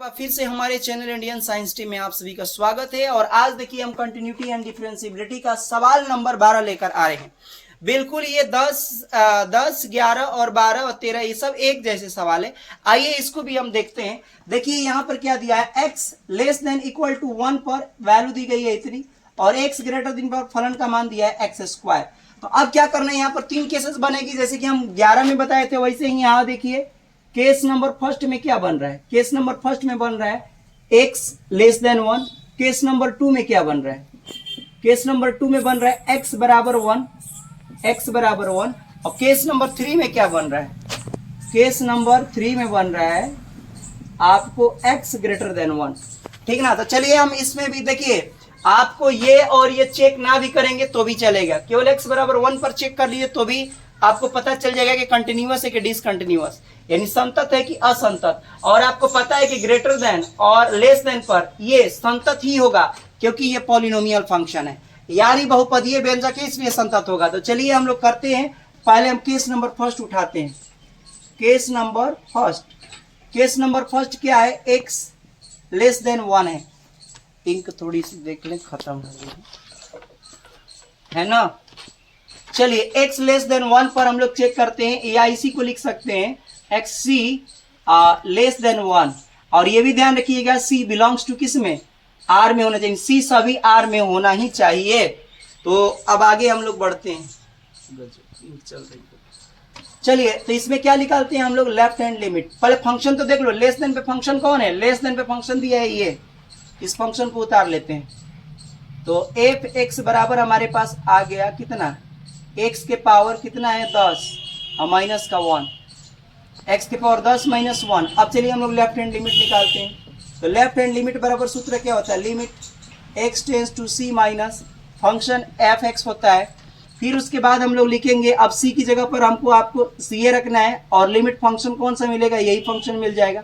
बार फिर से हमारे चैनल इंडियन साइंस टीम में आप सभी का स्वागत है। और आज देखिए हम कंटिन्यूटी एंड डिफरेंशिएबिलिटी का सवाल नंबर 12 लेकर आ रहे हैं। बिल्कुल ये 10, 11 और 12 और 13 ये सब एक जैसे सवाल है। आइए इसको भी हम देखते हैं। देखिए यहाँ पर क्या दिया है, x less than equal to 1 पर वैल्यू दी गई है इतनी, और x ग्रेटर देन पर फलन का मान दिया है x स्क्वायर। तो अब क्या करना है, यहाँ पर तीन केसेस बनेगी, जैसे कि हम 11 में बताए थे वैसे ही यहाँ देखिए केस नंबर फर्स्ट में क्या बन रहा है। केस नंबर फर्स्ट में बन रहा है x less then 1। Case number 2 में क्या बन रहा है, केस नंबर 2 में बन रहा है x बराबर 1, x बराबर 1। और केस नंबर 3 में क्या बन रहा है, केस नंबर 3 में बन रहा है आपको x ग्रेटर देन 1। ठीक ना। तो चलिए हम इसमें भी देखिए, आपको ये और ये चेक ना भी करेंगे तो भी चलेगा, केवल x बराबर 1 पर चेक कर लीजिए तो भी आपको पता चल जाएगा कि कंटिन्यूअस है कि डिसकंटिन्यूअस, यानी संतत है कि असंतत। और आपको पता है कि ग्रेटर देन और लेस देन पर ये संतत ही होगा, क्योंकि ये पॉलिनोमियल फंक्शन है, यानी बहुपदीय व्यंजक है, इसलिए संतत होगा। तो चलिए हम लोग करते हैं, पहले हम केस नंबर फर्स्ट उठाते हैं। केस नंबर फर्स्ट क्या है, x लेस देन 1 है। इंक थोड़ी सी देख लें, खत्म हो गई है ना। चलिए x लेस देन 1 पर हम लोग चेक करते हैं, या इसी को लिख सकते हैं xc लेस देन 1। और ये भी ध्यान रखिएगा c बिलोंग्स टू किस में, r में होना चाहिए, c सभी r में होना ही चाहिए। तो अब आगे हम लोग बढ़ते हैं। चलिए तो इसमें क्या निकालते हैं हम लोग, लेफ्ट हैंड लिमिट। पहले फंक्शन तो देख लो, लेस देन पे फंक्शन कौन है, लेस देन पे फंक्शन दिया है ये, इस फंक्शन को उतार लेते हैं। तो एफ एक्स बराबर हमारे पास आ गया कितना, x के पावर कितना है 10 और माइनस का 1, x के पावर 10 माइनस 1। अब चलिए हम लोग लेफ्ट हैंड लिमिट निकालते हैं। तो लेफ्ट हैंड लिमिट बराबर सूत्र क्या होता है, limit x tends to c minus function f x होता है। फिर उसके बाद हम लोग लिखेंगे, अब c की जगह पर हमको आपको ca रखना है, और लिमिट फंक्शन कौन सा मिलेगा, यही फंक्शन मिल जाएगा।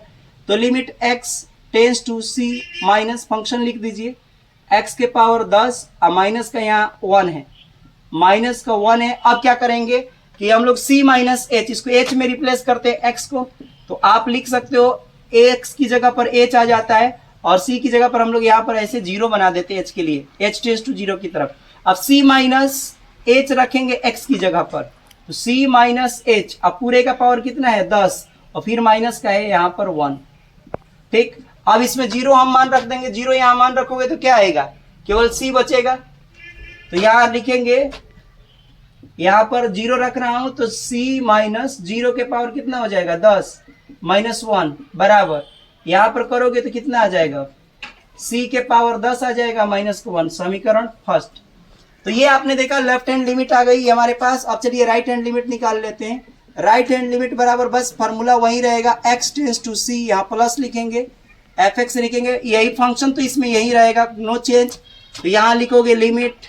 तो limit x tends to c minus function लिख दीजिए, x के पावर 10 और माइनस का यहाँ 1 है, माइनस का 1 है। अब क्या करेंगे कि हम लोग c माइनस h, इसको h में रिप्लेस करते हैं x को। तो आप लिख सकते हो x की जगह पर h आ जाता है, और c की जगह पर हम लोग यहाँ पर ऐसे 0 बना देते हैं h के लिए, h टेंस टू 0 की तरफ। अब c माइनस h रखेंगे x की जगह पर, तो c माइनस h, अब पूरे का पावर कितना है 10, और फिर माइनस का है यहाँ पर 1। ठीक, अब इसमें 0 हम मान रख देंगे, 0 यहाँ मान रखोगे तो क्या आएगा, केवल c बचेगा। तो यहाँ लिखेंगे, यहाँ पर 0 रख रहा हूं, तो c माइनस 0 के पावर कितना हो जाएगा 10 माइनस 1 बराबर, यहाँ पर करोगे तो कितना आ जाएगा, c के पावर 10 आ जाएगा माइनस 1, समीकरण फर्स्ट। तो ये आपने देखा लेफ्ट हैंड लिमिट आ गई हमारे पास। अब चलिए राइट हैंड लिमिट निकाल लेते हैं। राइट हैंड लिमिट बराबर बस फॉर्मूला वही रहेगा, x टेंस टू c, यहाँ प्लस लिखेंगे, एफ एक्स लिखेंगे, यही फंक्शन तो इसमें यही रहेगा, नो चेंज। तो यहाँ लिखोगे limit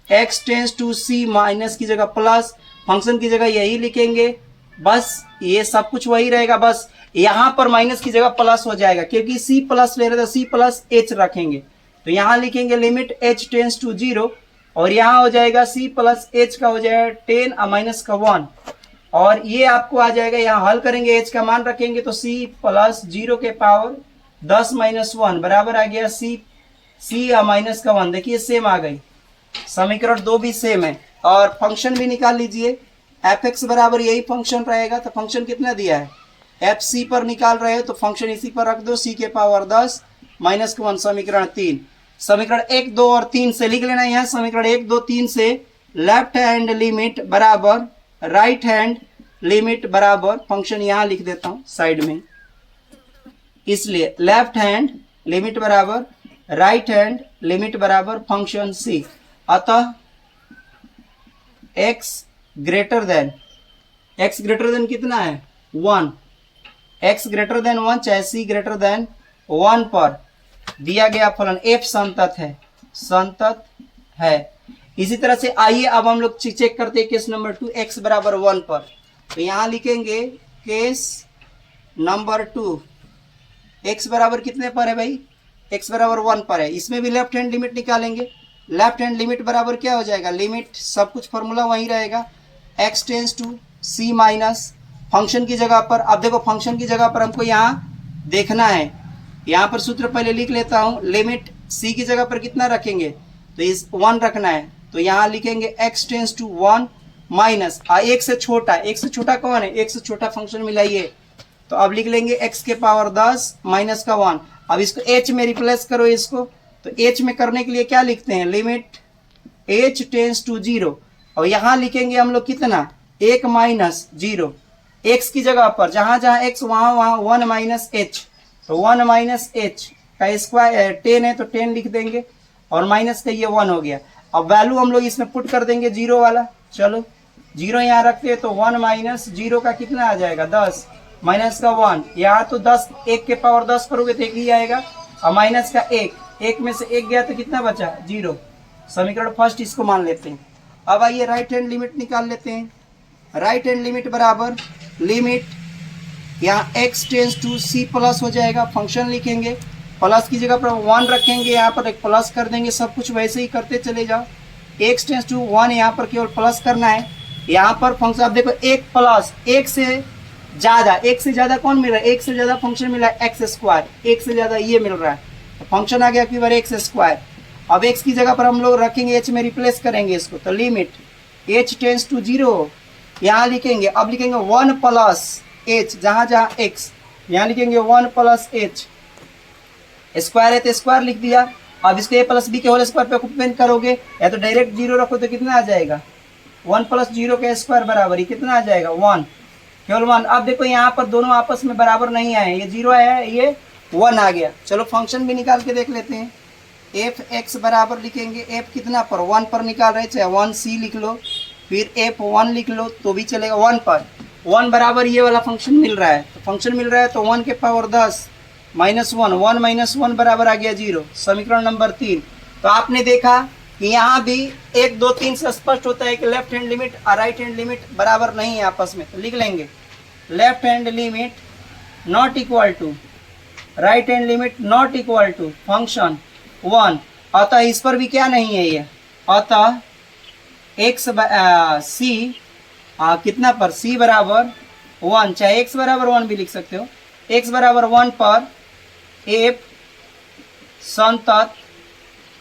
x tends to c minus की जगह प्लस, फंक्शन की जगह यही लिखेंगे, बस ये सब कुछ वही रहेगा, बस यहाँ पर माइनस की जगह प्लस हो जाएगा, क्योंकि c प्लस ले रहे थे, c प्लस h रखेंगे। तो यहाँ लिखेंगे लिमिट h टेंस टू 0, और यहाँ हो जाएगा c प्लस h का हो जाएगा 10 और माइनस का 1, और ये आपको आ जाएगा, यहाँ हल करेंगे h का मान रखेंगे तो c प्लस 0 के पावर 10 माइनस 1 बराबर आ गया c और माइनस का 1। देखिए सेम आ गई, समीकरण 2 भी सेम है। और फंक्शन भी निकाल लीजिए, एफ एक्स बराबर यही फंक्शन रहेगा। तो फंक्शन कितना दिया है, एफ सी पर निकाल रहे हो तो फंक्शन इसी पर रख दो, c के पावर 10 माइनस का 1, समीकरण 3। समीकरण 1, 2 और 3 से लिख लेना, यहाँ समीकरण 1, 2, 3 से लेफ्ट हैंड लिमिट बराबर राइट हैंड लिमिट बराबर फंक्शन, यहाँ लिख देता हूँ साइड में, इसलिए लेफ्ट हैंड लिमिट बराबर राइट हैंड लिमिट बराबर फंक्शन c। अतः x ग्रेटर देन कितना है 1, x ग्रेटर देन 1 चाहे c ग्रेटर देन 1 पर दिया गया फलन f संतत है। इसी तरह से आइए अब हम लोग चेक करते हैं केस नंबर 2, x बराबर 1 पर। तो यहाँ लिखेंगे केस नंबर 2, x बराबर कितने पर है भाई, x बराबर 1 पर है। इसमें भी लेफ्ट हैंड लिमिट निकालेंगे, लेफ्ट हैंड लिमिट बराबर क्या हो जाएगा, लिमिट सब कुछ फॉर्मूला वही रहेगा, x tends to c minus function की जगह पर। अब देखो फंक्शन की जगह पर हमको यहाँ देखना है यहाँ पर सूत्र पहले लिख लेता हूँ, लिमिट c की जगह पर कितना रखेंगे, तो इस 1 रखना है, तो यहाँ लिखेंगे x टेंस टू 1 माइनस एक से छोटा कौन है, एक से छोटा फंक्शन मिला ये, तो अब लिख लेंगे x के पावर 10 माइनस का 1। अब इसको h में रिप्लेस करो इसको, तो h में करने के लिए क्या लिखते हैं, लिमिट h टेंस टू 0, और यहाँ लिखेंगे हम लोग कितना, 1 माइनस 0, x की जगह पर जहाँ जहाँ x वहाँ 1 माइनस h, तो 1 माइनस h का स्क्वायर 10 है तो 10 लिख देंगे, और माइनस का ये 1 हो गया। अब वैल्यू हम लोग इसमें पुट कर देंगे 0 वाला, चलो 0 यहाँ रखते हैं, तो 1 माइनस 0 का कितना आ जाएगा 10, माइनस का 1, यहाँ तो 10 1 के पावर 10 करोगे तो 1 ही आएगा, और माइनस का 1 में से 1 गया तो कितना बचा 0। समीकरण फर्स्ट इसको मान लेते हैं। अब आइए राइट हैंड लिमिट निकाल लेते हैं। राइट हैंड लिमिट बराबर लिमिट, यहाँ x tends to c plus हो जाएगा, फंक्शन लिखेंगे, प्लस की जगह पर 1 रखेंगे, यहाँ पर एक प्लस कर देंगे, सब कुछ वैसे ही करते चले जाओ। x टेंस टू 1 यहाँ पर केवल प्लस करना है, यहाँ पर फंक्शन आप देखो 1 प्लस 1 से ज़्यादा कौन मिल रहा है, 1 से ज़्यादा फंक्शन मिला है एक्स स्क्वायर, 1 से ज़्यादा ये मिल रहा है, तो फंक्शन आ गया कि बार एक्स स्क्वायर। अब x की जगह पर हम लोग रखेंगे, h में रिप्लेस करेंगे इसको, तो लिमिट h टेंस टू 0 यहाँ लिखेंगे, अब लिखेंगे 1 प्लस h, जहाँ जहाँ x यहाँ लिखेंगे 1 प्लस h, स्क्वायर है तो स्क्वायर लिख दिया। अब इसको a प्लस बी के होल स्क्वायर पे ऑक्यूपेंट करोगे, या तो डायरेक्ट 0 रखो तो कितना आ जाएगा, 1 प्लस 0 का स्क्वायर बराबर ही कितना आ जाएगा 1, केवल 1। अब देखो यहाँ पर दोनों आपस में बराबर नहीं आए, ये 0 आया है, ये 1 आ गया। चलो फंक्शन भी निकाल के देख लेते हैं। एफ एक्स बराबर लिखेंगे, एफ कितना पर 1 पर निकाल रहे, चाहे 1c लिख लो, फिर f1 लिख लो तो भी चलेगा, 1 पर 1 बराबर ये वाला फंक्शन मिल रहा है, तो फंक्शन मिल रहा है तो 1 के पावर 10 माइनस 1, 1 माइनस 1 बराबर आ गया 0, समीकरण नंबर 3। तो आपने देखा कि यहाँ भी 1 2 3 से स्पष्ट होता है कि लेफ्ट हैंड लिमिट और राइट हैंड लिमिट बराबर नहीं है आपस में, तो लिख लेंगे left hand limit not equal to right hand limit not equal to function 1, अतः इस पर भी क्या नहीं है ये, अतः x c कितना पर c बराबर 1, चाहे x बराबर 1 भी लिख सकते हो, x बराबर 1 पर f संतत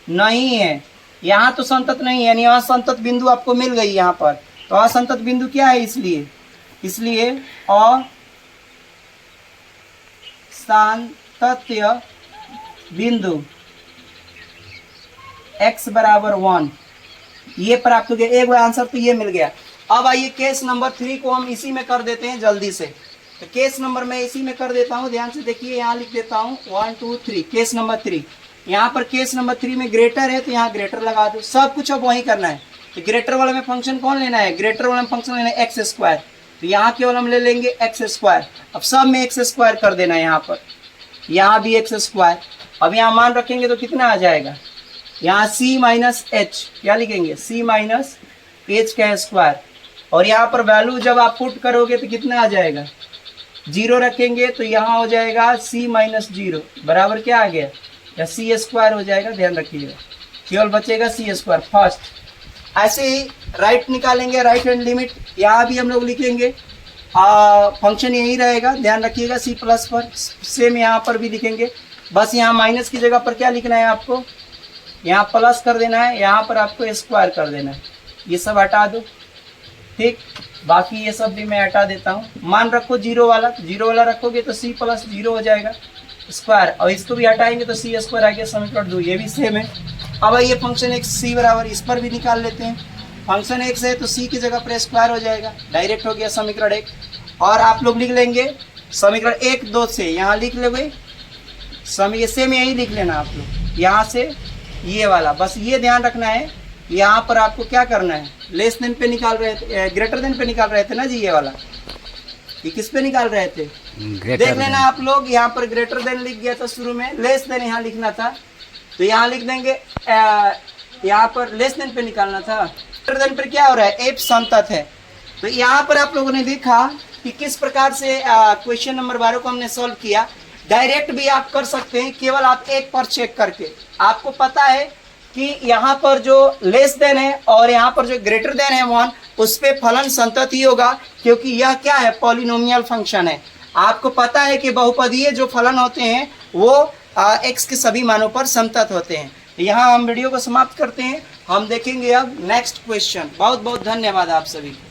नहीं है। यहाँ तो संतत नहीं है, यानी यहाँ संतत बिंदु आपको मिल गई यहाँ पर, तो असंतत बिंदु क्या है, इसलिए असंतत्य बिंदु x बराबर 1 ये प्राप्त हो गया। एक बार आंसर तो ये मिल गया। अब आइए केस नंबर 3 को हम इसी में कर देते हैं जल्दी से, तो केस नंबर मैं इसी में कर देता हूँ, ध्यान से देखिए, यहाँ लिख देता हूँ 1 2 3, केस नंबर 3। यहाँ पर केस नंबर 3 में ग्रेटर है तो यहाँ ग्रेटर लगा दो, सब कुछ अब वही करना है। तो ग्रेटर वाले में फंक्शन कौन लेना है, ग्रेटर वाले में फंक्शन लेना है एक्स स्क्वायर, तो यहाँ केवल हम ले लेंगे एक्स स्क्वायर। अब सब में एक्स स्क्वायर कर देना है, यहाँ पर यहाँ भी एक्स स्क्वायर। अब यहाँ मान रखेंगे तो कितना आ जाएगा, यहाँ c माइनस एच, क्या लिखेंगे c माइनस एच का स्क्वायर, और यहाँ पर वैल्यू जब आप पुट करोगे तो कितना आ जाएगा, 0 रखेंगे तो यहाँ हो जाएगा c माइनस 0 बराबर क्या आ गया, या सी स्क्वायर हो जाएगा, ध्यान रखिएगा, केवल बचेगा सी स्क्वायर फर्स्ट। ऐसे ही राइट निकालेंगे, राइट हैंड लिमिट यहाँ भी हम लोग लिखेंगे, फंक्शन यही रहेगा, ध्यान रखिएगा c प्लस पर, सेम यहाँ पर भी लिखेंगे, बस यहाँ माइनस की जगह पर क्या लिखना है आपको, यहाँ प्लस कर देना है, यहाँ पर आपको स्क्वायर कर देना है, ये सब हटा दो, ठीक, बाकी ये सब भी मैं हटा देता हूँ। मान रखो 0 वाला रखोगे तो c प्लस 0 हो जाएगा स्क्वायर, और इसको भी हटाएंगे तो सी स्क्वायर आ गया, समीकरण 2 ये भी सेम है। अब ये फंक्शन x c बराबर, इस पर भी निकाल लेते हैं, फंक्शन x है तो c की जगह पर स्क्वायर हो जाएगा, डायरेक्ट हो गया समीकरण 1। और आप लोग लिख लेंगे समीकरण 1 2 से, यहाँ लिख लोगे सेम यही लिख लेना आप लोग, यहाँ से ये वाला, बस ये ध्यान रखना है, यहाँ पर आपको क्या करना है, लेस देन पे निकाल रहे थे, ग्रेटर देन पे निकाल रहे थे ना जी, ये वाला, ये किस पे निकाल रहे थे, देख लेना आप लोग, यहाँ पर ग्रेटर देन लिख गया था शुरू में, लेस देन यहाँ लिखना था, तो यहाँ लिख देंगे, यहाँ पर लेस देन पे निकालना था, ग्रेटर देन पर क्या हो रहा है, एफ संतत है। तो यहाँ पर आप लोगों ने देखा कि किस प्रकार से क्वेश्चन नंबर 12 को हमने सॉल्व किया। डायरेक्ट भी आप कर सकते हैं, केवल आप एक पर चेक करके, आपको पता है कि यहाँ पर जो लेस देन है और यहाँ पर जो ग्रेटर देन है 1, उस पे फलन संतत ही होगा, क्योंकि यह क्या है, पॉलिनोमियल फंक्शन है। आपको पता है कि बहुपदीय जो फलन होते हैं वो x के सभी मानों पर समतत होते हैं। यहाँ हम वीडियो को समाप्त करते हैं। हम देखेंगे अब नेक्स्ट क्वेश्चन। बहुत बहुत धन्यवाद आप सभी को।